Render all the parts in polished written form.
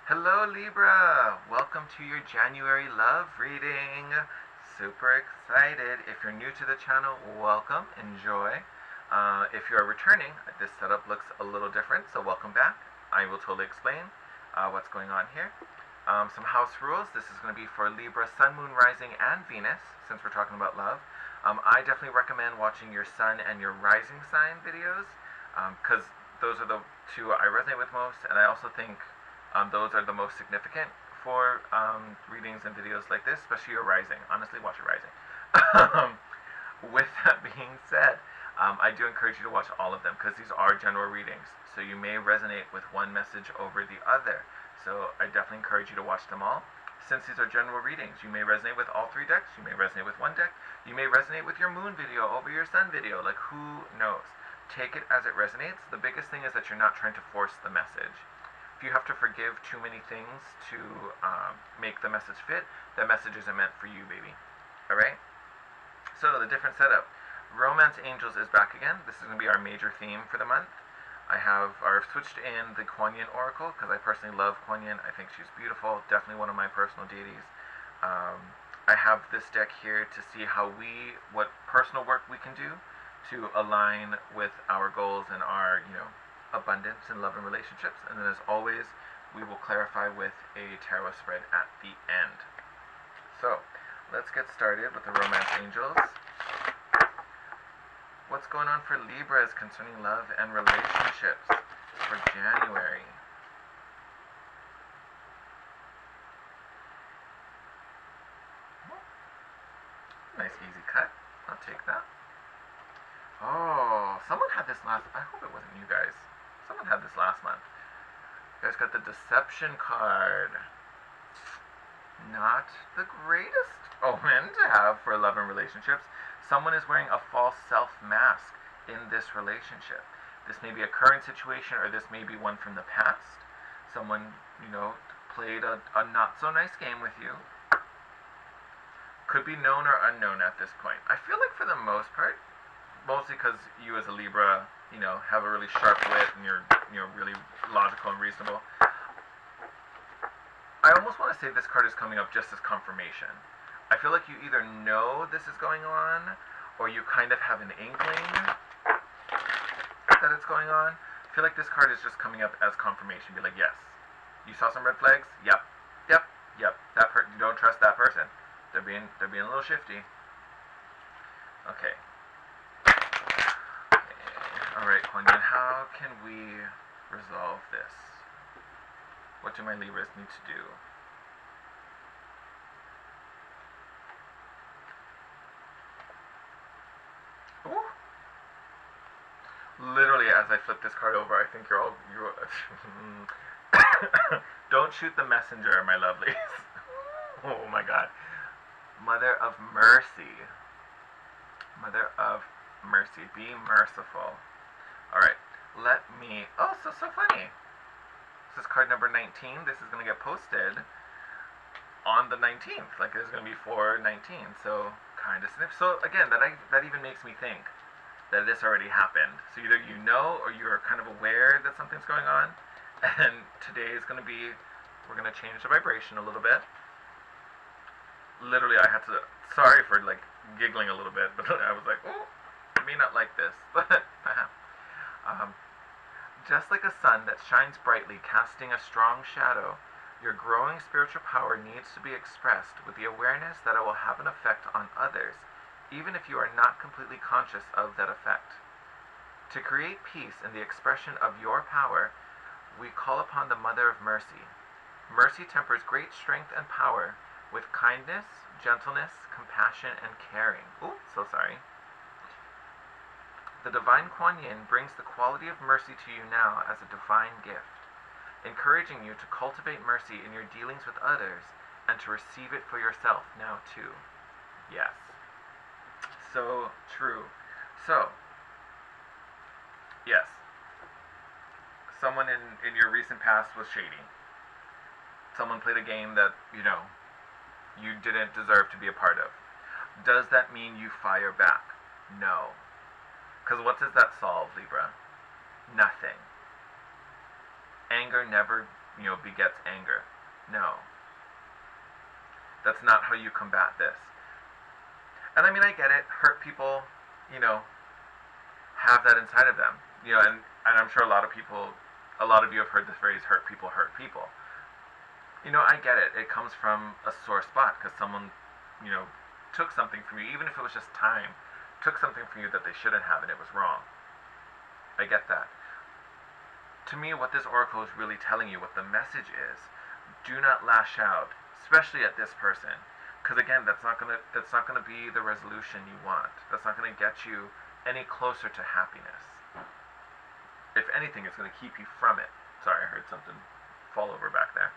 Hello Libra! Welcome to your January love reading. Super excited. If you're new to the channel, welcome, enjoy. If you're returning, this setup looks a little different, so welcome back. I will totally explain what's going on here. Some house rules. This is going to be for Libra, Sun, Moon, Rising, and Venus, since we're talking about love. I definitely recommend watching your Sun and your Rising sign videos, because those are the two I resonate with most, and I also think those are the most significant for readings and videos like this, especially your rising. Honestly, watch your rising. With that being said, I do encourage you to watch all of them because these are general readings. So you may resonate with one message over the other. So I definitely encourage you to watch them all. Since these are general readings, you may resonate with all three decks. You may resonate with one deck. You may resonate with your moon video over your sun video. Like, who knows? Take it as it resonates. The biggest thing is that you're not trying to force the message. If you have to forgive too many things to make the message fit, that message isn't meant for you, baby. Alright? So, the different setup. Romance Angels is back again. This is going to be our major theme for the month. I've switched in the Kuan Yin Oracle, because I personally love Kuan Yin. I think she's beautiful. Definitely one of my personal deities. I have this deck here to see what personal work we can do to align with our goals and our, abundance in love and relationships. And then as always, we will clarify with a tarot spread at the end. So let's get started with the Romance Angels. What's going on for Libras concerning love and relationships for January? Nice easy cut. I'll take that. Oh, someone had this last... I hope it wasn't you guys. Someone had this last month. You guys got the Deception card. Not the greatest omen to have for love and relationships. Someone is wearing a false self mask in this relationship. This may be a current situation, or this may be one from the past. Someone, played a not so nice game with you. Could be known or unknown at this point. I feel like for the most part, mostly because you as a Libra, have a really sharp wit and you're really logical and reasonable. I almost want to say this card is coming up just as confirmation. I feel like you either know this is going on, or you kind of have an inkling that it's going on. I feel like this card is just coming up as confirmation. Be like, yes, you saw some red flags. Yep. You don't trust that person. They're being a little shifty. Okay. Alright, Kuan Yin, how can we resolve this? What do my Libras need to do? Ooh. Literally, as I flip this card over, I think you're Don't shoot the messenger, my lovelies. Oh my god. Mother of Mercy. Mother of Mercy. Be merciful. Alright, let me... Oh, so funny. This is card number 19. This is going to get posted on the 19th. Like, there's going to be 4/19. So, kind of significant. So, again, that even makes me think that this already happened. So, either you know or you're kind of aware that something's going on. And today is going to be... We're going to change the vibration a little bit. Literally, I had to... Sorry for, giggling a little bit. But I was like, oh, I may not like this. But... just like a sun that shines brightly, casting a strong shadow, your growing spiritual power needs to be expressed with the awareness that it will have an effect on others, even if you are not completely conscious of that effect. To create peace in the expression of your power, we call upon the Mother of Mercy. Mercy tempers great strength and power with kindness, gentleness, compassion, and caring. Ooh, so sorry. The Divine Kuan Yin brings the quality of mercy to you now as a divine gift, encouraging you to cultivate mercy in your dealings with others and to receive it for yourself now too. Yes. So true. So, yes. Someone in your recent past was shady. Someone played a game that, you didn't deserve to be a part of. Does that mean you fire back? No. Because what does that solve, Libra? Nothing. Anger never begets anger. No. That's not how you combat this. And I mean, I get it. Hurt people, have that inside of them. And I'm sure a lot of you have heard this phrase, hurt people hurt people. I get it. It comes from a sore spot because someone, took something from you, even if it was just time, took something from you that they shouldn't have and it was wrong. I get that. To me, what this oracle is really telling you, what the message is, do not lash out, especially at this person. Because again, that's not gonna be the resolution you want. That's not gonna get you any closer to happiness. If anything, it's gonna keep you from it. Sorry, I heard something fall over back there.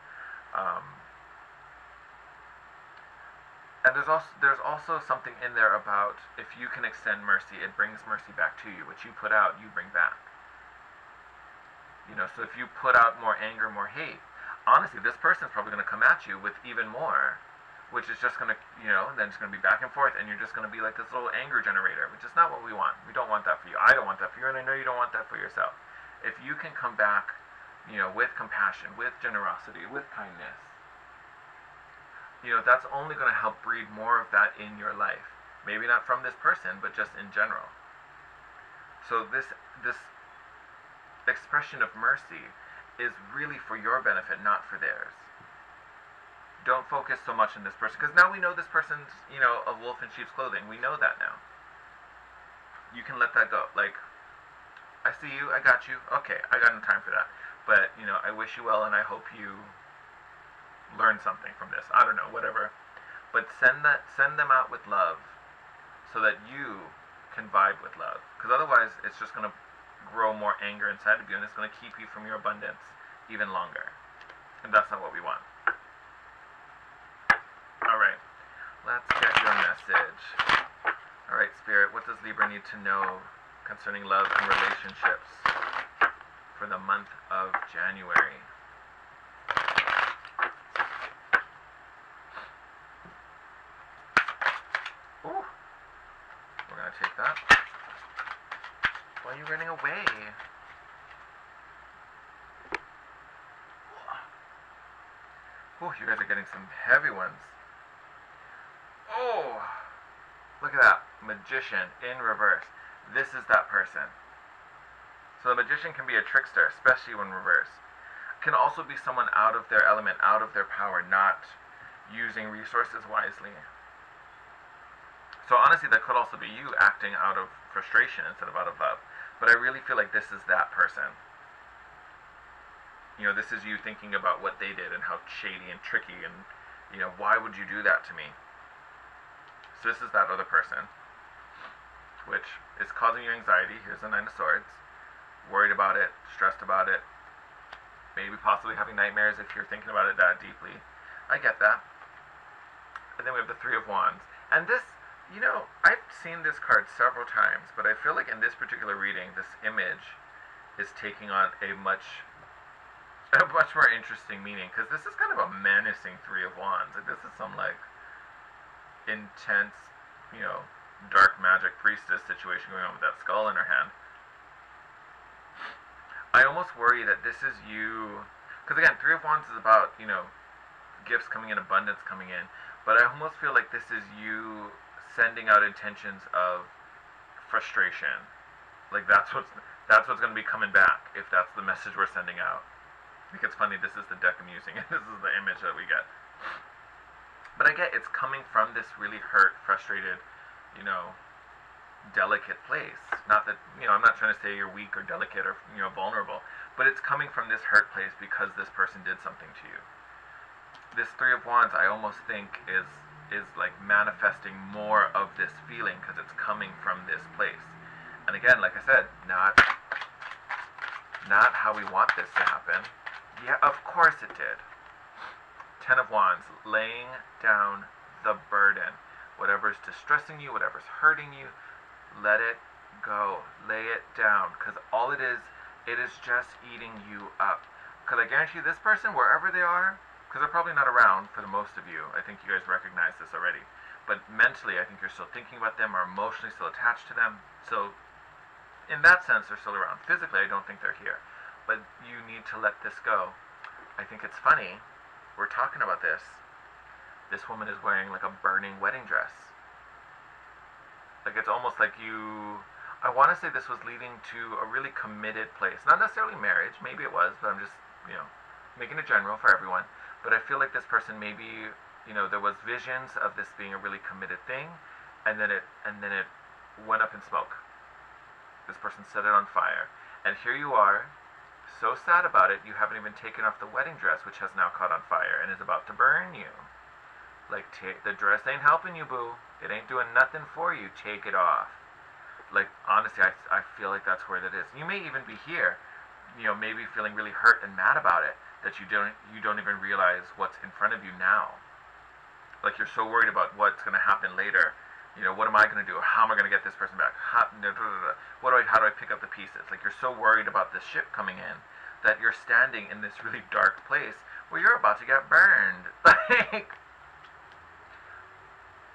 And there's also something in there about if you can extend mercy, it brings mercy back to you. What you put out, you bring back. So if you put out more anger, more hate, honestly, this person's probably going to come at you with even more, which is just going to, then it's going to be back and forth, and you're just going to be like this little anger generator, which is not what we want. We don't want that for you. I don't want that for you, and I know you don't want that for yourself. If you can come back, with compassion, with generosity, with kindness, that's only going to help breed more of that in your life. Maybe not from this person, but just in general. So this expression of mercy is really for your benefit, not for theirs. Don't focus so much on this person, because now we know this person's, a wolf in sheep's clothing. We know that now. You can let that go. Like, I see you, I got you. Okay, I got no time for that. But, I wish you well, and I hope you learn something from this. I don't know, whatever. But send them out with love, so that you can vibe with love. Because otherwise, it's just going to grow more anger inside of you, and it's going to keep you from your abundance even longer. And that's not what we want. Alright, let's get your message. Alright, Spirit, what does Libra need to know concerning love and relationships for the month of January? Ooh, we're going to take that. Why are you running away? Oh, you guys are getting some heavy ones. Oh, look at that. Magician in reverse. This is that person. So the magician can be a trickster, especially when reversed. Can also be someone out of their element, out of their power, not using resources wisely. So honestly, that could also be you acting out of frustration instead of out of love. But I really feel like this is that person. This is you thinking about what they did and how shady and tricky and, why would you do that to me? So this is that other person, which is causing you anxiety. Here's the Nine of Swords. Worried about it, stressed about it, maybe possibly having nightmares if you're thinking about it that deeply. I get that. And then we have the Three of Wands. And this, I've seen this card several times, but I feel like in this particular reading, this image is taking on a much more interesting meaning, because this is kind of a menacing Three of Wands. Like, this is some, intense, dark magic priestess situation going on with that skull in her hand. I almost worry that this is you, because again, Three of Wands is about, gifts coming in, abundance coming in, but I almost feel like this is you sending out intentions of frustration. Like, that's what's going to be coming back, if that's the message we're sending out. I think it's funny, this is the deck I'm using, and this is the image that we get. But I get it's coming from this really hurt, frustrated, delicate place. Not that, I'm not trying to say you're weak or delicate or, vulnerable, but it's coming from this hurt place because this person did something to you. This Three of Wands, I almost think, is like manifesting more of this feeling because it's coming from this place. And again, like I said, not how we want this to happen. Yeah, of course it did. Ten of Wands, laying down the burden. Whatever's distressing you, whatever's hurting you, let it go. Lay it down. Because all it is just eating you up. Because I guarantee you, this person, wherever they are, because they're probably not around for the most of you. I think you guys recognize this already. But mentally, I think you're still thinking about them, or emotionally still attached to them. So, in that sense, they're still around. Physically, I don't think they're here. But you need to let this go. I think it's funny. We're talking about this. This woman is wearing like a burning wedding dress. Like it's almost like you. I want to say this was leading to a really committed place. Not necessarily marriage. Maybe it was, but I'm just making it general for everyone. But I feel like this person maybe there was visions of this being a really committed thing, and then it went up in smoke. This person set it on fire, and here you are, so sad about it. You haven't even taken off the wedding dress, which has now caught on fire and is about to burn you. Like, the dress ain't helping you, boo. It ain't doing nothing for you. Take it off. Like, honestly, I feel like that's where it is. You may even be here, maybe feeling really hurt and mad about it, that you don't even realize what's in front of you now. Like, you're so worried about what's going to happen later. What am I going to do? How am I going to get this person back? How do I pick up the pieces? Like, you're so worried about this ship coming in that you're standing in this really dark place where you're about to get burned. Like,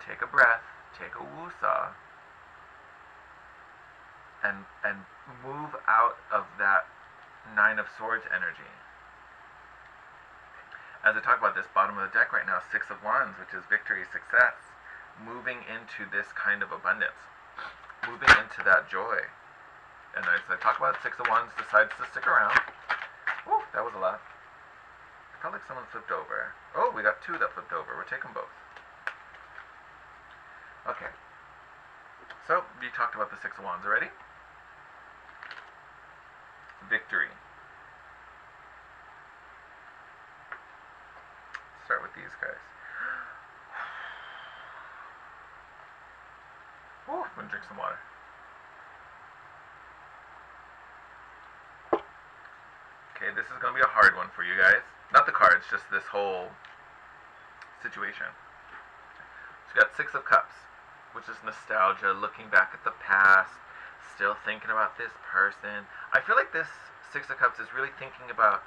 take a breath, take a woosah, and move out of that Nine of Swords energy. As I talk about this bottom of the deck right now, Six of Wands, which is victory, success, moving into this kind of abundance, moving into that joy. And as I talk about Six of Wands, decides to stick around. Woo, that was a lot. I felt like someone flipped over. Oh, we got two that flipped over. We're taking both. Okay. So, we talked about the Six of Wands already. Victory. Start with these guys. Ooh, I'm gonna drink some water. Okay, this is gonna be a hard one for you guys. Not the cards, just this whole situation. So you got Six of Cups, which is nostalgia, looking back at the past, still thinking about this person. I feel like this Six of Cups is really thinking about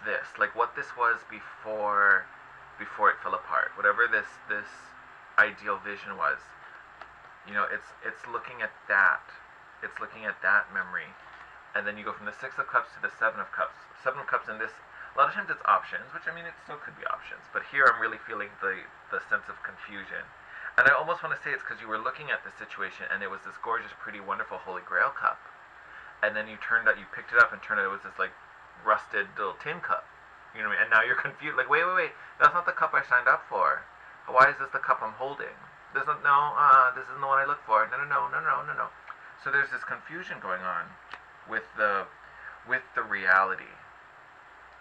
this, like what this was before it fell apart. Whatever this ideal vision was. It's looking at that. It's looking at that memory. And then you go from the Six of Cups to the Seven of Cups. Seven of Cups in this, a lot of times it's options, which I mean it still could be options. But here I'm really feeling the sense of confusion. And I almost want to say it's because you were looking at the situation and it was this gorgeous, pretty, wonderful Holy Grail cup. And then you picked it up and turned out it was this like rusted little tin cup. You know what I mean? And now you're confused. Like, wait, that's not the cup I signed up for. Why is this the cup I'm holding? This isn't the one I looked for. No. So there's this confusion going on with the reality.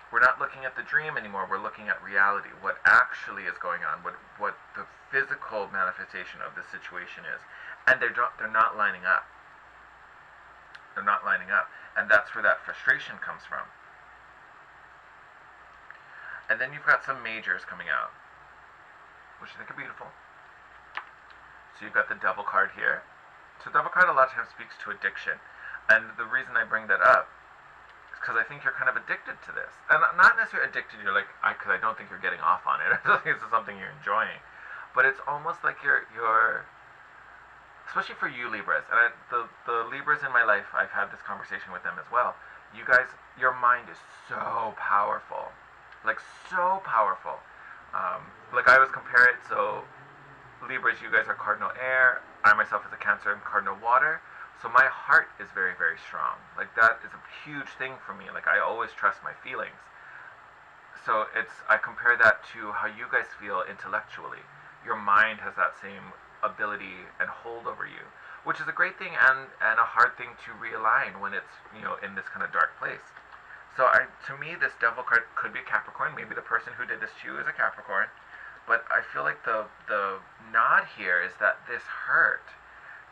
We're not looking at the dream anymore. We're looking at reality. What actually is going on? What the physical manifestation of the situation is, and they're not lining up. They're not lining up, and that's where that frustration comes from. And then you've got some majors coming out, which I think are beautiful. So you've got the Devil card here. So Devil card a lot of times speaks to addiction. And the reason I bring that up is because I think you're kind of addicted to this. And not necessarily addicted, you're like, because I don't think you're getting off on it. I don't think it's something you're enjoying. But it's almost like you're especially for you Libras, and the Libras in my life, I've had this conversation with them as well. You guys, your mind is so powerful. Like, so powerful. Like, I always compare it, so Libras, you guys are cardinal air. I myself as a Cancer am cardinal water. So my heart is very, very strong. Like, that is a huge thing for me. Like, I always trust my feelings. So I compare that to how you guys feel intellectually. Your mind has that same ability and hold over you, which is a great thing and a hard thing to realign when it's, in this kind of dark place. So to me, this Devil card could be a Capricorn. Maybe the person who did this to you is a Capricorn. But I feel like the nod here is that this hurt,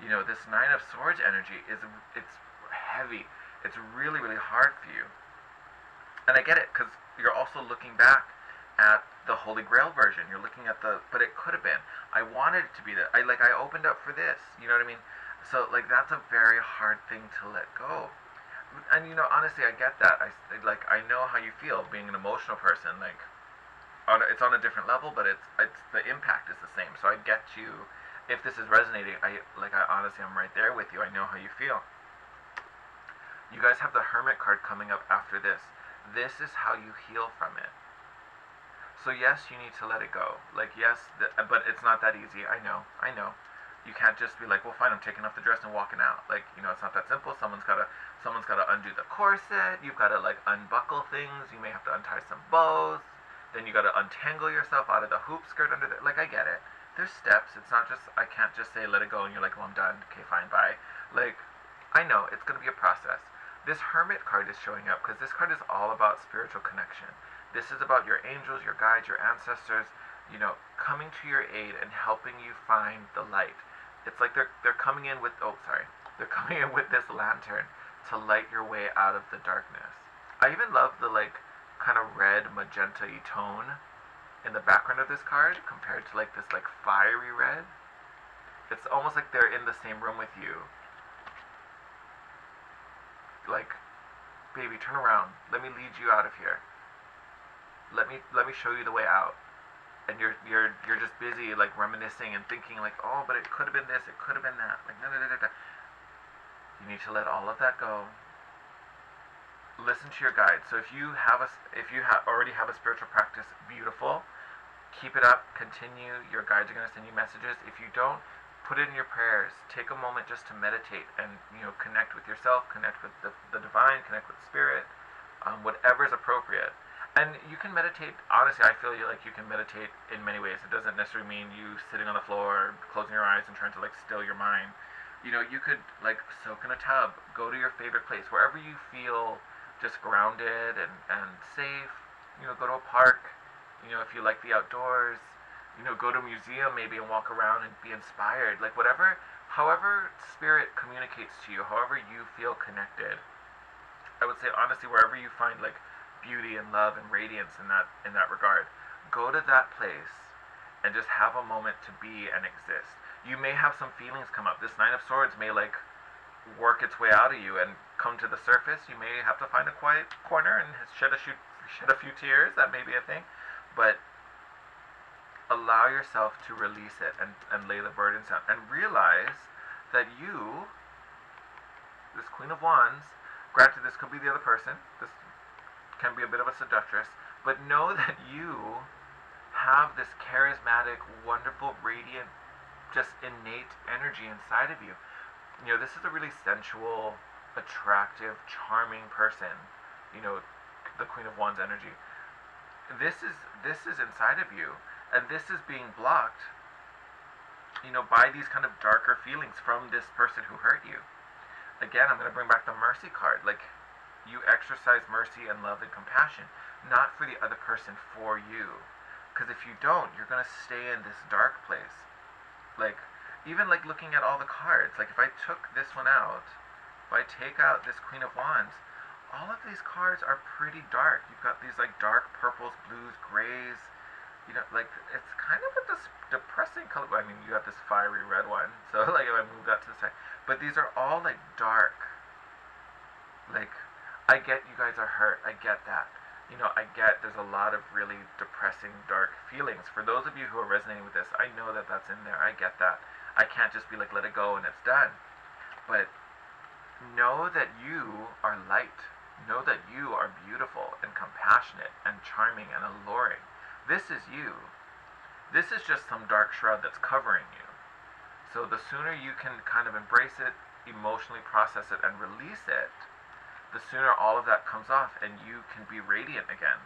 this Nine of Swords energy it's heavy. It's really, really hard for you. And I get it, because you're also looking back at the Holy Grail version. You're looking at but it could have been. I wanted it to be that. I opened up for this. You know what I mean? So, that's a very hard thing to let go. And, honestly, I get that. I know how you feel being an emotional person. It's on a different level, but it's the impact is the same. So I get you. If this is resonating, I honestly, I'm right there with you. I know how you feel. You guys have the Hermit card coming up after this. This is how you heal from it. So yes, you need to let it go. Like yes, but it's not that easy. I know. You can't just be like, well, fine, I'm taking off the dress and walking out. Like, it's not that simple. Someone's gotta undo the corset. You've gotta like unbuckle things. You may have to untie some bows. Then you gotta untangle yourself out of the hoop skirt under there. Like, I get it. There's steps. It's not just, I can't just say let it go and you're like, well, I'm done. Okay, fine, bye. Like, I know it's gonna be a process. This Hermit card is showing up because this card is all about spiritual connection. This is about your angels, your guides, your ancestors, coming to your aid and helping you find the light. It's like they're coming in with they're coming in with this lantern to light your way out of the darkness. I even love the like kind of red magenta-y tone in the background of this card compared to like this like fiery red. It's almost like they're in the same room with you. Like, baby, turn around. Let me lead you out of here. Let me show you the way out. And you're just busy like reminiscing and thinking like, oh, but it could have been this, it could have been that. Like, no. You need to let all of that go. Listen to your guides. So if you already have a spiritual practice, beautiful. Keep it up. Continue. Your guides are going to send you messages. If you don't, put it in your prayers. Take a moment just to meditate and connect with yourself, connect with the divine, connect with spirit, whatever is appropriate. And you can meditate, honestly, I feel like you can meditate in many ways. It doesn't necessarily mean you sitting on the floor, closing your eyes and trying to like still your mind. You could like soak in a tub, go to your favorite place, wherever you feel just grounded and safe. Go to a park, if you like the outdoors, go to a museum maybe and walk around and be inspired. Like however spirit communicates to you, however you feel connected. I would say honestly, wherever you find like beauty and love and radiance in that regard, go to that place and just have a moment to be and exist. You may have some feelings come up. This Nine of Swords may like work its way out of you and come to the surface. You may have to find a quiet corner and shed a few tears. That may be a thing, but allow yourself to release it and lay the burdens down and realize that you, this Queen of Wands, granted this could be the other person, this can be a bit of a seductress, but know that you have this charismatic, wonderful, radiant, just innate energy inside of you. This is a really sensual, attractive, charming person. The Queen of Wands energy. This is inside of you, and this is being blocked, by these kind of darker feelings from this person who hurt you. Again, I'm going to bring back the Mercy card. Like, you exercise mercy and love and compassion, not for the other person, for you. Because if you don't, you're going to stay in this dark place. Like, even like looking at all the cards, like if I took this one out, if I take out this Queen of Wands, all of these cards are pretty dark. You've got these like dark purples, blues, grays, like it's kind of a depressing color. I mean, you have this fiery red one, so like if I move that to the side, but these are all like dark. Like, I get you guys are hurt. I get that. I get there's a lot of really depressing, dark feelings. For those of you who are resonating with this, I know that that's in there. I get that. I can't just be like, let it go and it's done. But know that you are light. Know that you are beautiful and compassionate and charming and alluring. This is you. This is just some dark shroud that's covering you. So the sooner you can kind of embrace it, emotionally process it, and release it, the sooner all of that comes off and you can be radiant again.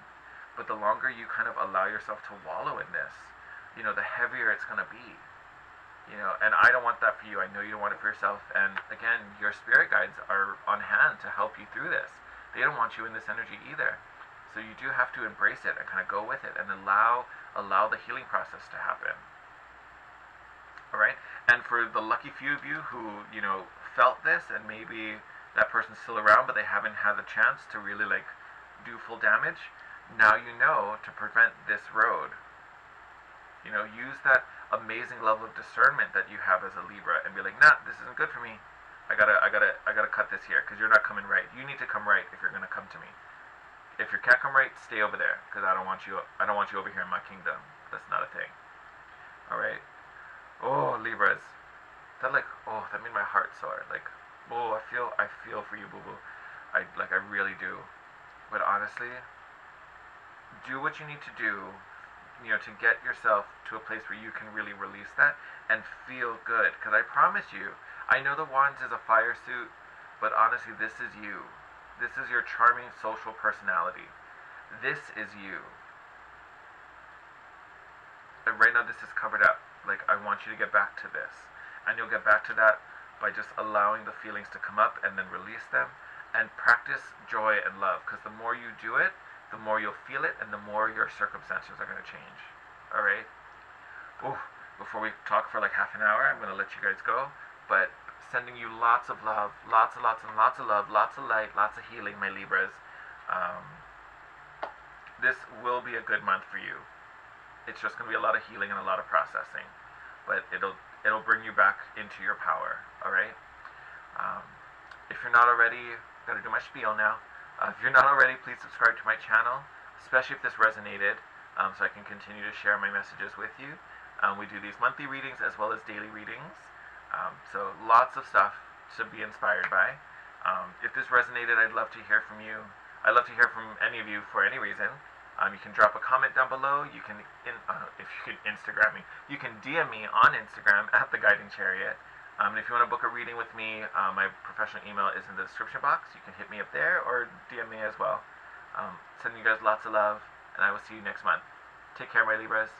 But the longer you kind of allow yourself to wallow in this, the heavier it's going to be. And I don't want that for you. I know you don't want it for yourself. And again, your spirit guides are on hand to help you through this. They don't want you in this energy either. So you do have to embrace it and kind of go with it and allow the healing process to happen. All right? And for the lucky few of you who, felt this and maybe that person's still around but they haven't had the chance to really like do full damage, now you know to prevent this road. Use that amazing level of discernment that you have as a Libra and be like, nah, this isn't good for me. I gotta cut this here because you're not coming right. You need to come right if you're gonna come to me. If you can't come right, stay over there because I don't want you over here in my kingdom. That's not a thing. All right. Oh, Libras, that made my heart sore. Like, oh, I feel for you, boo boo. I really do. But honestly, do what you need to do, to get yourself to a place where you can really release that and feel good. Because I promise you, I know the Wands is a fire suit, but honestly, this is you. This is your charming social personality. This is you. And right now, this is covered up. Like, I want you to get back to this. And you'll get back to that by just allowing the feelings to come up and then release them. And practice joy and love. Because the more you do it, the more you'll feel it, and the more your circumstances are going to change. Alright? Ooh, before we talk for like half an hour, I'm going to let you guys go. But sending you lots of love, lots and lots of love, lots of light, lots of healing, my Libras. This will be a good month for you. It's just going to be a lot of healing and a lot of processing. But it'll bring you back into your power. Alright? If you're not already, gotta do my spiel now. If you're not already, please subscribe to my channel, especially if this resonated, so I can continue to share my messages with you. We do these monthly readings as well as daily readings, so lots of stuff to be inspired by. If this resonated, I'd love to hear from you. I'd love to hear from any of you for any reason. You can drop a comment down below. You can, if you could Instagram me, you can DM me on Instagram at The Guiding Chariot. And if you want to book a reading with me, my professional email is in the description box. You can hit me up there or DM me as well. Sending you guys lots of love, and I will see you next month. Take care, my Libras.